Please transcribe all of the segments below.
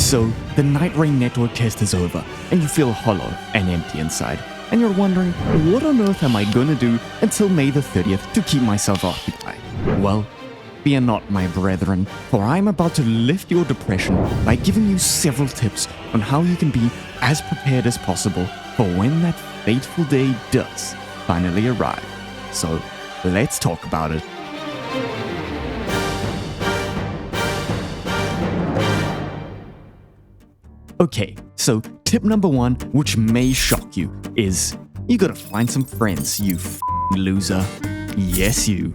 So, the NightReign network test is over, and you feel hollow and empty inside. And you're wondering, what on earth am I gonna do until May the 30th to keep myself occupied? Well, fear not, my brethren, for I'm about to lift your depression by giving you several tips on how you can be as prepared as possible for when that fateful day does finally arrive. So, let's talk about it. Okay, so tip number one, which may shock you, is you gotta find some friends, you loser. Yes, you.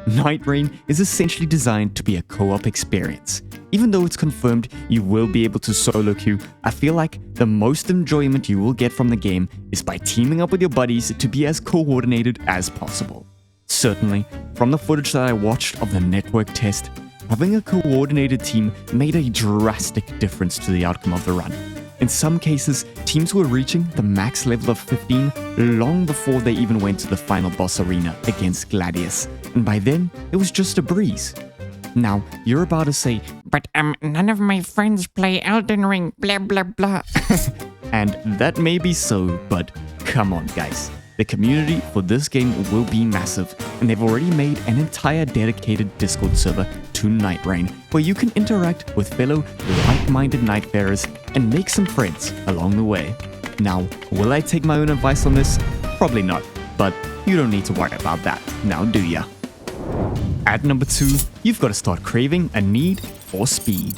NightReign is essentially designed to be a co-op experience. Even though it's confirmed you will be able to solo queue, I feel like the most enjoyment you will get from the game is by teaming up with your buddies to be as coordinated as possible. Certainly, from the footage that I watched of the network test, having a coordinated team made a drastic difference to the outcome of the run. In some cases, teams were reaching the max level of 15 long before they even went to the final boss arena against Gladius, and by then, it was just a breeze. Now, you're about to say, But none of my friends play Elden Ring, blah blah blah. and that may be so, but come on guys. The community for this game will be massive, and they've already made an entire dedicated Discord server to NightReign, where you can interact with fellow like-minded Nightfarers and make some friends along the way. Now, will I take my own advice on this? Probably not, but you don't need to worry about that, now do ya? At number 2, you've got to start craving a need for speed.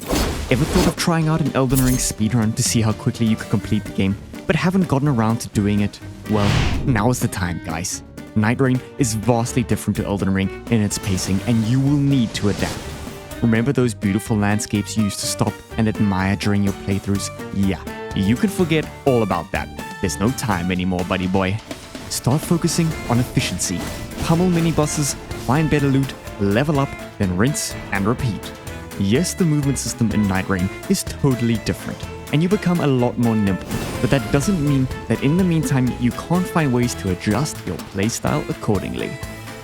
Ever thought of trying out an Elden Ring speedrun to see how quickly you could complete the game, but haven't gotten around to doing it? Well, now is the time, guys. NightReign is vastly different to Elden Ring in its pacing, and you will need to adapt. Remember those beautiful landscapes you used to stop and admire during your playthroughs? Yeah, you can forget all about that. There's no time anymore, buddy boy. Start focusing on efficiency. Pummel mini-bosses, find better loot, level up, then rinse and repeat. Yes, the movement system in NightReign is totally different, and you become a lot more nimble, but that doesn't mean that in the meantime you can't find ways to adjust your playstyle accordingly.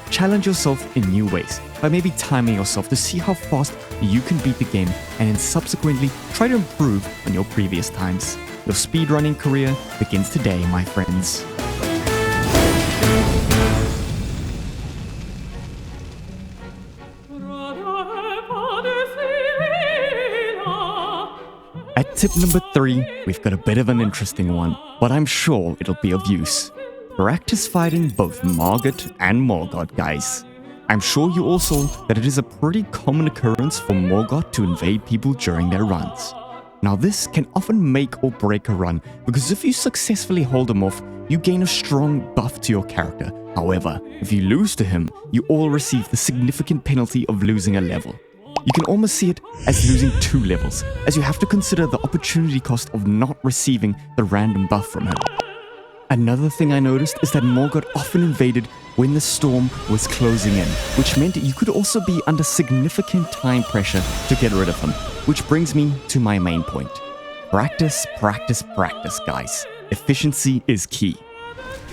Challenge yourself in new ways by maybe timing yourself to see how fast you can beat the game, and then subsequently try to improve on your previous times. Your speedrunning career begins today, my friends. At tip number 3, we've got a bit of an interesting one, but I'm sure it'll be of use. Practice fighting both Margit and Morgott, guys. I'm sure you all saw that it is a pretty common occurrence for Morgott to invade people during their runs. Now this can often make or break a run, because if you successfully hold him off, you gain a strong buff to your character. However, if you lose to him, you all receive the significant penalty of losing a level. You can almost see it as losing 2 levels, as you have to consider the opportunity cost of not receiving the random buff from him. Another thing I noticed is that Morgott often invaded when the storm was closing in, which meant you could also be under significant time pressure to get rid of him, which brings me to my main point. Practice, practice, practice, guys. Efficiency is key.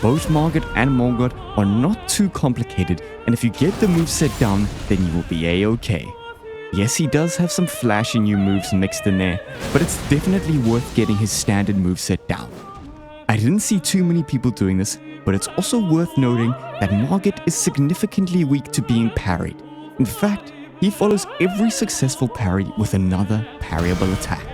Both Margit and Morgott are not too complicated, and if you get the moveset down, then you will be a-okay. Yes, he does have some flashy new moves mixed in there, but it's definitely worth getting his standard moveset down. I didn't see too many people doing this, but it's also worth noting that Margit is significantly weak to being parried. In fact, he follows every successful parry with another parryable attack.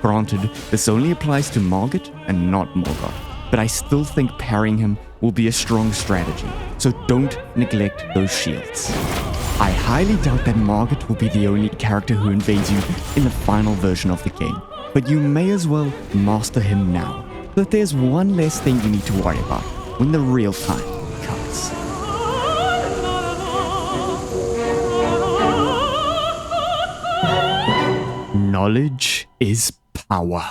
Granted, this only applies to Margit and not Morgott, but I still think parrying him will be a strong strategy, so don't neglect those shields. I highly doubt that Margit will be the only character who invades you in the final version of the game, but you may as well master him now, so that there's one less thing you need to worry about when the real time comes. Knowledge is power.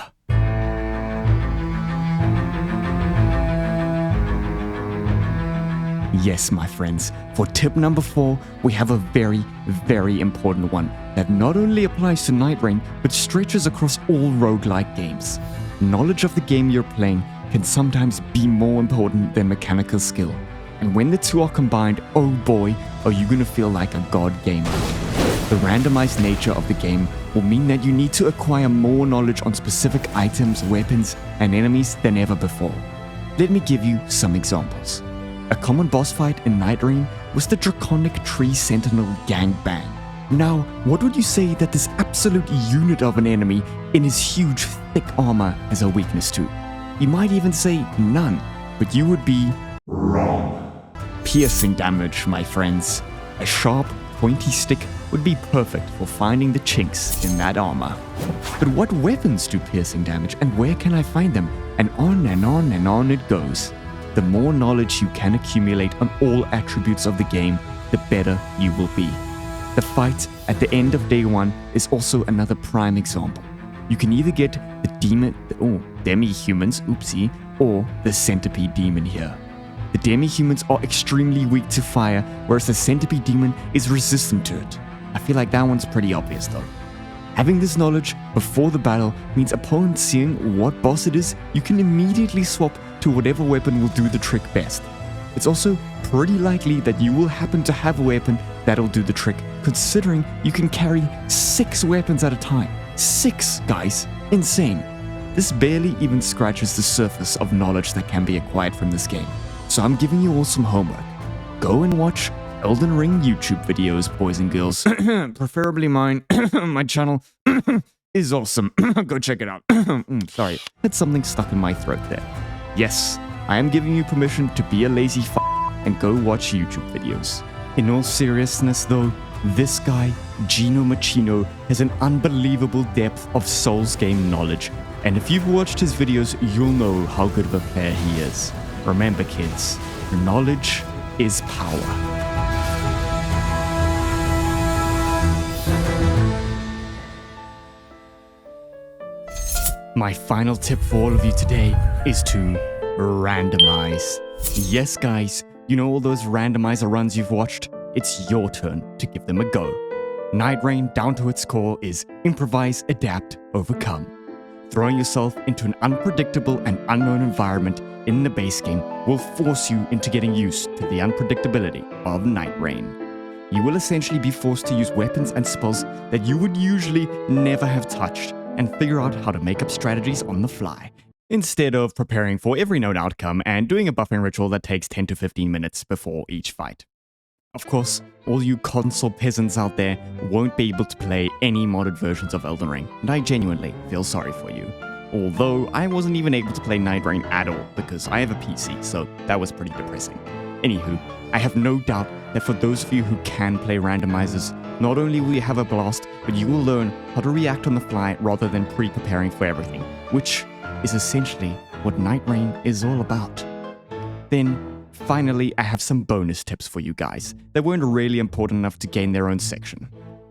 Yes, my friends, for tip number 4, we have a very, very important one that not only applies to NightReign, but stretches across all roguelike games. Knowledge of the game you're playing can sometimes be more important than mechanical skill. And when the two are combined, oh boy, are you gonna feel like a god gamer. The randomized nature of the game will mean that you need to acquire more knowledge on specific items, weapons, and enemies than ever before. Let me give you some examples. A common boss fight in NightReign was the Draconic Tree Sentinel Gangbang. Now, what would you say that this absolute unit of an enemy in his huge, thick armor has a weakness to? You might even say none, but you would be wrong. Piercing damage, my friends. A sharp, pointy stick would be perfect for finding the chinks in that armor. But what weapons do piercing damage, and where can I find them? And on and on and on it goes. The more knowledge you can accumulate on all attributes of the game, the better you will be. The fight at the end of day 1 is also another prime example. You can either get the demi-humans, oopsie, or the centipede demon here. The demi-humans are extremely weak to fire, whereas the centipede demon is resistant to it. I feel like that one's pretty obvious though. Having this knowledge before the battle means upon seeing what boss it is, you can immediately swap to whatever weapon will do the trick best. It's also pretty likely that you will happen to have a weapon that'll do the trick, considering you can carry 6 weapons at a time. 6, guys. Insane. This barely even scratches the surface of knowledge that can be acquired from this game. So I'm giving you all some homework. Go and watch Elden Ring YouTube videos, boys and girls. Preferably mine. My channel is awesome. Go check it out. Sorry, had something stuck in my throat there. Yes, I am giving you permission to be a lazy and go watch YouTube videos. In all seriousness though, this guy, Gino Machino, has an unbelievable depth of Souls game knowledge. And if you've watched his videos, you'll know how good of a player he is. Remember kids, knowledge is power. My final tip for all of you today is to randomize. Yes guys, you know all those randomizer runs you've watched? It's your turn to give them a go. NightReign, down to its core, is improvise, adapt, overcome. Throwing yourself into an unpredictable and unknown environment in the base game will force you into getting used to the unpredictability of NightReign. You will essentially be forced to use weapons and spells that you would usually never have touched, and figure out how to make up strategies on the fly, instead of preparing for every known outcome and doing a buffing ritual that takes 10 to 15 minutes before each fight. Of course, all you console peasants out there won't be able to play any modded versions of Elden Ring, and I genuinely feel sorry for you. Although I wasn't even able to play NightReign at all because I have a PC, so that was pretty depressing. Anywho, I have no doubt that for those of you who can play randomizers, not only will you have a blast, but you will learn how to react on the fly rather than pre-preparing for everything, which is essentially what NightReign is all about. Then, finally, I have some bonus tips for you guys that weren't really important enough to gain their own section.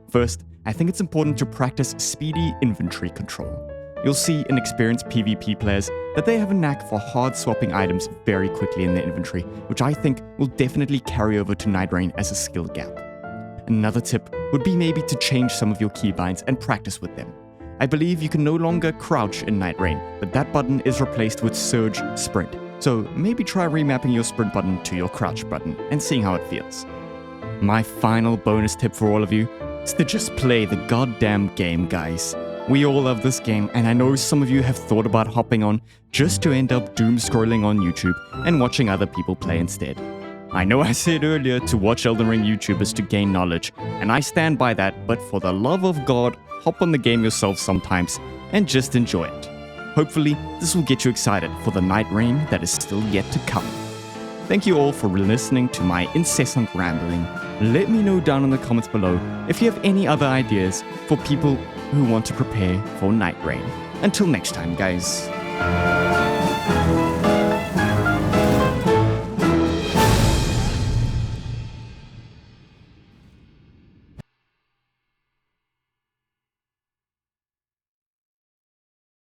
First, I think it's important to practice speedy inventory control. You'll see in experienced PvP players that they have a knack for hard swapping items very quickly in their inventory, which I think will definitely carry over to NightReign as a skill gap. Another tip would be maybe to change some of your keybinds and practice with them. I believe you can no longer crouch in NightReign, but that button is replaced with Surge Sprint, so maybe try remapping your sprint button to your crouch button and seeing how it feels. My final bonus tip for all of you is to just play the goddamn game, guys. We all love this game, and I know some of you have thought about hopping on just to end up doom scrolling on YouTube and watching other people play instead. I know I said earlier to watch Elden Ring YouTubers to gain knowledge, and I stand by that, but for the love of God, hop on the game yourself sometimes and just enjoy it. Hopefully, this will get you excited for the NightReign that is still yet to come. Thank you all for listening to my incessant rambling. Let me know down in the comments below if you have any other ideas for people who want to prepare for NightReign. Until next time, guys.